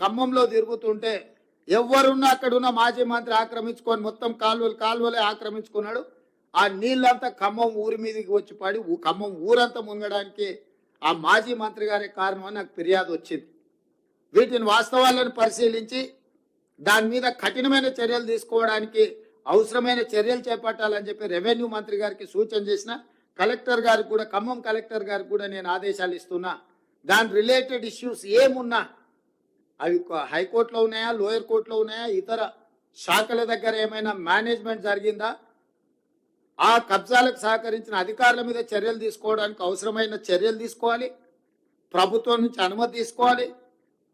ఖమ్మంలో తిరుగుతుంటే ఎవరున్నా అక్కడున్న మాజీ మంత్రి ఆక్రమించుకొని మొత్తం కాలువలే ఆక్రమించుకున్నాడు. ఆ నీళ్ళంతా ఖమ్మం ఊరి మీదకి వచ్చి పడి ఖమ్మం ఊరంతా మునగడానికి ఆ మాజీ మంత్రి గారే కారణం అని నాకు ఫిర్యాదు వచ్చింది. వీటిని వాస్తవాలను పరిశీలించి దాని మీద కఠినమైన చర్యలు తీసుకోవడానికి అవసరమైన చర్యలు చేపట్టాలని చెప్పి రెవెన్యూ మంత్రి గారికి సూచన చేసిన. కలెక్టర్ గారికి కూడా, ఖమ్మం కలెక్టర్ గారికి కూడా నేను ఆదేశాలు ఇస్తున్నా. దాని రిలేటెడ్ ఇష్యూస్ ఏమున్నా అవి హైకోర్టులో ఉన్నాయా, లోయర్ కోర్టులో ఉన్నాయా, ఇతర శాఖల దగ్గర ఏమైనా మేనేజ్మెంట్ జరిగిందా, ఆ కబ్జాలకు సహకరించిన అధికారుల మీద చర్యలు తీసుకోవడానికి అవసరమైన చర్యలు తీసుకోవాలి. ప్రభుత్వం నుంచి అనుమతి తీసుకోవాలి.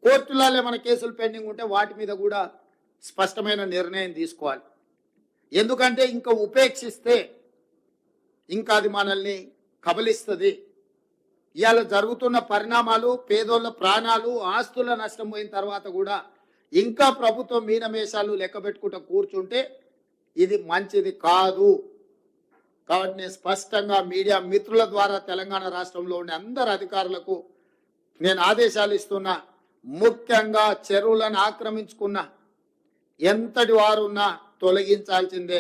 కోర్టులలో ఏమైనా కేసులు పెండింగ్ ఉంటే వాటి మీద కూడా స్పష్టమైన నిర్ణయం తీసుకోవాలి. ఎందుకంటే ఇంకా ఉపేక్షిస్తే ఇంకా అది మనల్ని కబలిస్తుంది. ఇవాళ జరుగుతున్న పరిణామాలు, పేదోళ్ళ ప్రాణాలు, ఆస్తుల నష్టం పోయిన తర్వాత కూడా ఇంకా ప్రభుత్వం మీనమేషాలు లెక్క పెట్టుకుంటూ కూర్చుంటే ఇది మంచిది కాదు. కాబట్టి నేను స్పష్టంగా మీడియా మిత్రుల ద్వారా తెలంగాణ రాష్ట్రంలో ఉండే అందరు అధికారులకు నేను ఆదేశాలు ఇస్తున్నా. ముఖ్యంగా చెరువులను ఆక్రమించుకున్న ఎంతటి వారున్నా తొలగించాల్సిందే.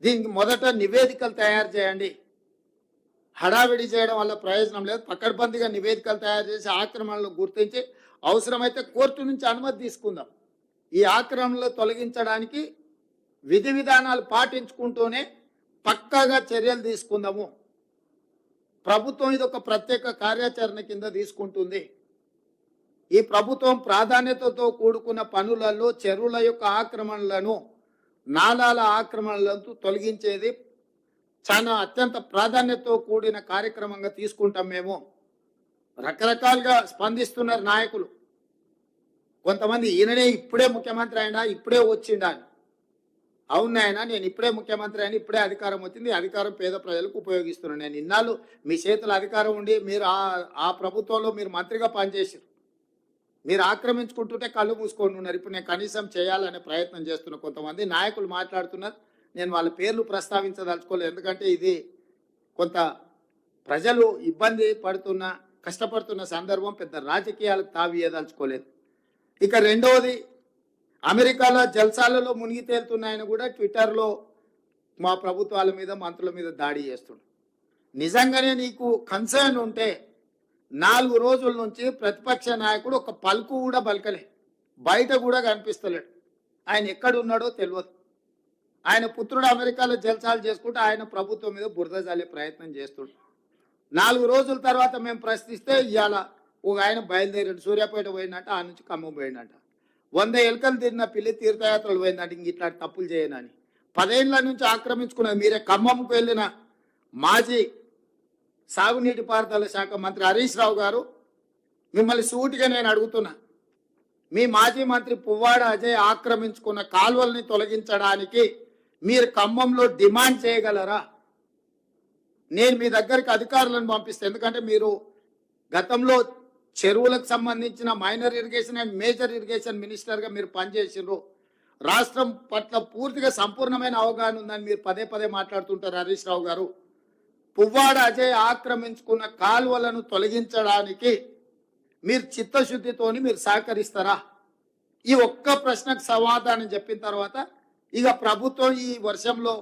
దీనికి మొదట నివేదికలు తయారు చేయండి. హడావిడి చేయడం వల్ల ప్రయోజనం లేదు. పకడ్బందీగా నివేదికలు తయారు చేసి ఆక్రమణలు గుర్తించి అవసరమైతే కోర్టు నుంచి అనుమతి తీసుకుందాం. ఈ ఆక్రమణలు తొలగించడానికి విధి విధానాలు పాటించుకుంటూనే పక్కాగా చర్యలు తీసుకుందాము. ప్రభుత్వం ఇది ఒక ప్రత్యేక కార్యాచరణ కింద తీసుకుంటుంది. ఈ ప్రభుత్వం ప్రాధాన్యతతో కూడుకున్న పనులలో చెరువుల యొక్క ఆక్రమణలను, నాలాల ఆక్రమణలను తొలగించేది చాలా అత్యంత ప్రాధాన్యతతో కూడిన కార్యక్రమంగా తీసుకుంటాం. మేము రకరకాలుగా స్పందిస్తున్నారు నాయకులు. కొంతమంది ఈయననే ఇప్పుడే ముఖ్యమంత్రి అయినా, ఇప్పుడే వచ్చిండా అని. అవును ఆయన, నేను ఇప్పుడే ముఖ్యమంత్రి అయినా, ఇప్పుడే అధికారం వచ్చింది, అధికారం పేద ప్రజలకు ఉపయోగిస్తున్నాను. నేను ఇన్నాళ్ళు మీ చేతుల అధికారం ఉండి మీరు ఆ ప్రభుత్వంలో మీరు మంత్రిగా పనిచేసారు. మీరు ఆక్రమించుకుంటుంటే కళ్ళు మూసుకొని ఉన్నారు. ఇప్పుడు నేను కనీసం చేయాలనే ప్రయత్నం చేస్తున్నా. కొంతమంది నాయకులు మాట్లాడుతున్నారు. నేను వాళ్ళ పేర్లు ప్రస్తావించదలుచుకోలేదు. ఎందుకంటే ఇది కొంత ప్రజలు ఇబ్బంది పడుతున్న, కష్టపడుతున్న సందర్భం. పెద్ద రాజకీయాలకు తావియదలుచుకోలేదు. ఇక రెండవది, అమెరికాలో జల్సాలలో మునిగి తేలుతున్నాయని కూడా ట్విట్టర్లో మా ప్రభుత్వాల మీద, మంత్రుల మీద దాడి చేస్తుండు. నిజంగానే నీకు కన్సర్న్ ఉంటే 4 రోజుల నుంచి ప్రతిపక్ష నాయకుడు ఒక పలుకు కూడా పలకలే, బయట కూడా కనిపిస్తలేడు. ఆయన ఎక్కడున్నాడో తెలియదు. ఆయన పుత్రుడు అమెరికాలో జల్సాలు చేసుకుంటూ ఆయన ప్రభుత్వం మీద బురద జల్లే ప్రయత్నం చేస్తుండు. 4 రోజుల తర్వాత మేము ప్రశ్నిస్తే ఇవాళ ఒక ఆయన బయలుదేరాడు, సూర్యాపేట పోయిందంట, ఆ నుంచి ఖమ్మం పోయిందంట. 100 ఎలుకలు తిరిగిన పిల్లి తీర్థయాత్రలు పోయిందంట, ఇంక ఇట్లాంటి తప్పులు చేయనని. 10 ఏళ్ల నుంచి ఆక్రమించుకున్నది మీరే. ఖమ్మంకు వెళ్ళిన మాజీ సాగునీటి పారుదల శాఖ మంత్రి హరీష్ రావు గారు, మిమ్మల్ని సూటిగా నేను అడుగుతున్నా, మీ మాజీ మంత్రి పువ్వాడ అజయ్ ఆక్రమించుకున్న కాలువల్ని తొలగించడానికి మీరు ఖమ్మంలో డిమాండ్ చేయగలరా? నేను మీ దగ్గరికి అధికారులను పంపిస్తాను. ఎందుకంటే మీరు గతంలో చెరువులకు సంబంధించిన minor irrigation and major irrigation మినిస్టర్గా మీరు పనిచేసినారు. రాష్ట్రం పట్ల పూర్తిగా సంపూర్ణమైన అవగాహన ఉందని మీరు పదే పదే మాట్లాడుతుంటారు హరీష్ రావు గారు. పువ్వాడ అజయ్ ఆక్రమించుకున్న కాలువలను తొలగించడానికి మీరు చిత్తశుద్ధితోని మీరు సహకరిస్తారా? ఈ ఒక్క ప్రశ్నకు సమాధానం చెప్పిన తర్వాత ఇక ప్రభుత్వం ఈ వర్షంలో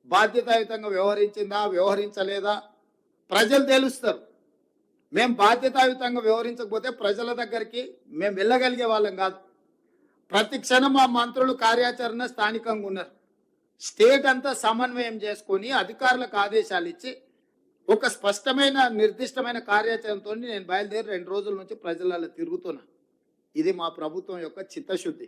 బాధ్యతాయుతంగా వ్యవహరించిందా, వ్యవహరించలేదా ప్రజలు తెలుస్తారు. మేము బాధ్యతాయుతంగా వ్యవహరించకపోతే ప్రజల దగ్గరికి మేము వెళ్ళగలిగే వాళ్ళం కాదు. ప్రతి క్షణం మా మంత్రులు కార్యాచరణ స్థానికంగా ఉన్నారు. స్టేట్ అంతా సమన్వయం చేసుకొని అధికారులకు ఆదేశాలు ఇచ్చి ఒక స్పష్టమైన నిర్దిష్టమైన కార్యాచరణతో నేను బయలుదేరి 2 రోజుల నుంచి ప్రజలలో తిరుగుతున్నా. ఇది మా ప్రభుత్వం యొక్క చిత్తశుద్ధి.